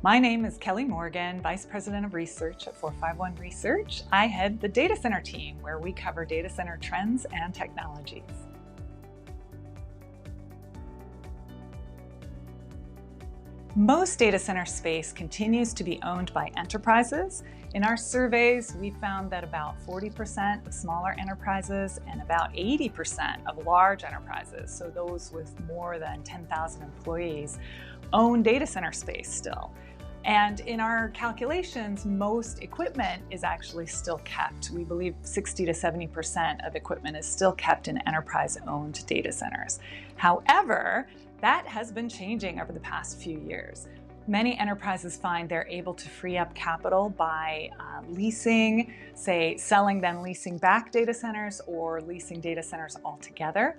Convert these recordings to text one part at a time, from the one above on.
My name is Kelly Morgan, Vice President of Research at 451 Research. I head the data center team, where we cover data center trends and technologies. Most data center space continues to be owned by enterprises. In our surveys, we found that about 40% of smaller enterprises and about 80% of large enterprises, so those with more than 10,000 employees, own data center space still. And in our calculations, most equipment is actually still kept. We believe 60 to 70% of equipment is still kept in enterprise-owned data centers. However, that has been changing over the past few years. Many enterprises find they're able to free up capital by leasing, say selling then leasing back data centers or leasing data centers altogether.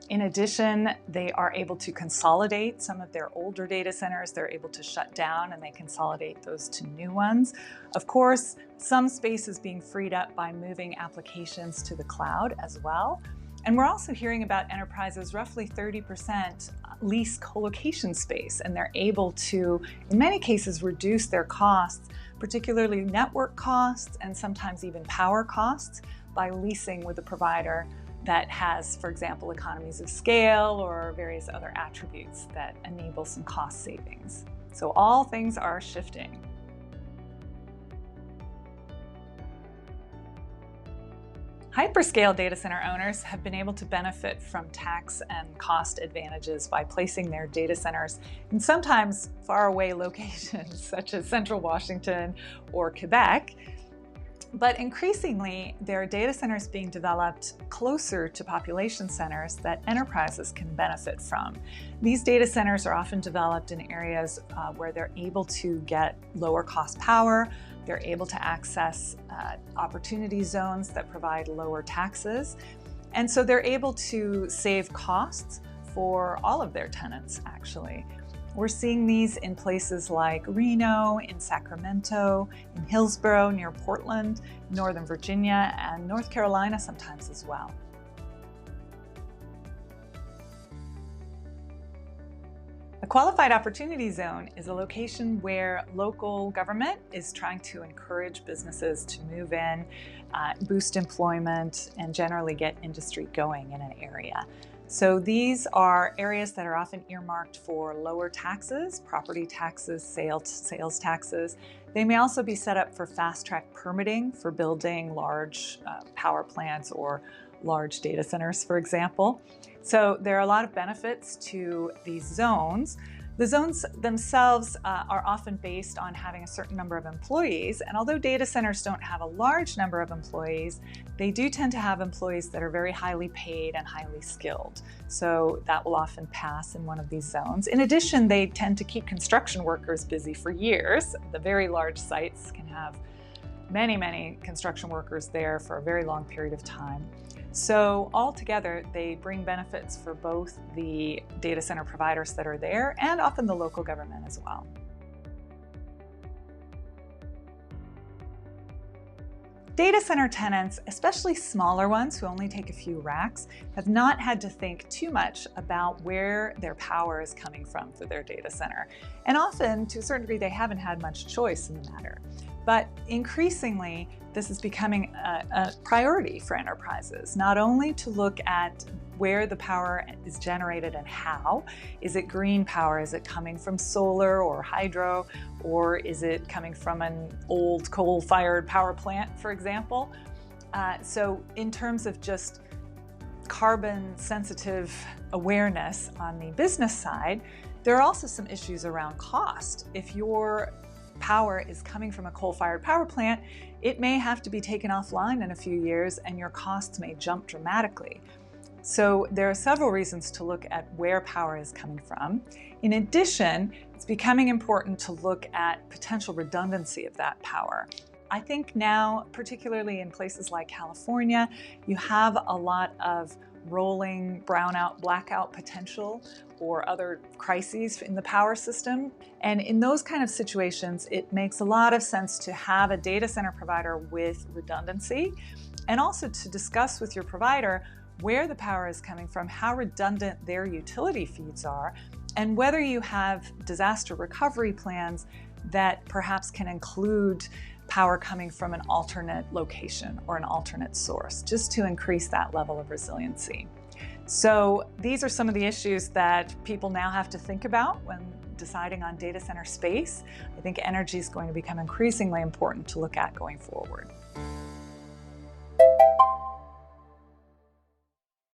In addition, they are able to consolidate some of their older data centers. They're able to shut down and they consolidate those to new ones. Of course, some space is being freed up by moving applications to the cloud as well. And we're also hearing about enterprises, roughly 30% lease co-location space, and they're able to, in many cases, reduce their costs, particularly network costs and sometimes even power costs, by leasing with a provider that has, for example, economies of scale or various other attributes that enable some cost savings. So all things are shifting. Hyperscale data center owners have been able to benefit from tax and cost advantages by placing their data centers in sometimes faraway locations, such as Central Washington or Quebec. But increasingly, there are data centers being developed closer to population centers that enterprises can benefit from. These data centers are often developed in areas where they're able to get lower cost power, they're able to access opportunity zones that provide lower taxes, and so they're able to save costs for all of their tenants, actually. We're seeing these in places like Reno, in Sacramento, in Hillsborough, near Portland, Northern Virginia, and North Carolina sometimes as well. A qualified opportunity zone is a location where local government is trying to encourage businesses to move in, boost employment, and generally get industry going in an area. So these are areas that are often earmarked for lower taxes, property taxes, sales taxes. They may also be set up for fast-track permitting for building large power plants or large data centers, for example. So there are a lot of benefits to these zones. The zones themselves are often based on having a certain number of employees, and although data centers don't have a large number of employees, they do tend to have employees that are very highly paid and highly skilled. So that will often pass in one of these zones. In addition, they tend to keep construction workers busy for years. The very large sites can have many construction workers there for a very long period of time. So altogether, they bring benefits for both the data center providers that are there and often the local government as well. Data center tenants, especially smaller ones who only take a few racks, have not had to think too much about where their power is coming from for their data center. And often, to a certain degree, they haven't had much choice in the matter. But increasingly, this is becoming a priority for enterprises, not only to look at where the power is generated and how. Is it green power? Is it coming from solar or hydro? Or is it coming from an old coal-fired power plant, for example? So in terms of just carbon-sensitive awareness on the business side, there are also some issues around cost. If your power is coming from a coal-fired power plant, it may have to be taken offline in a few years and your costs may jump dramatically. So there are several reasons to look at where power is coming from. In addition, it's becoming important to look at potential redundancy of that power. I think now, particularly in places like California, you have a lot of rolling brownout, blackout potential or other crises in the power system. And in those kind of situations, it makes a lot of sense to have a data center provider with redundancy and also to discuss with your provider where the power is coming from, how redundant their utility feeds are, and whether you have disaster recovery plans that perhaps can include power coming from an alternate location or an alternate source, just to increase that level of resiliency. So these are some of the issues that people now have to think about when deciding on data center space. I think energy is going to become increasingly important to look at going forward.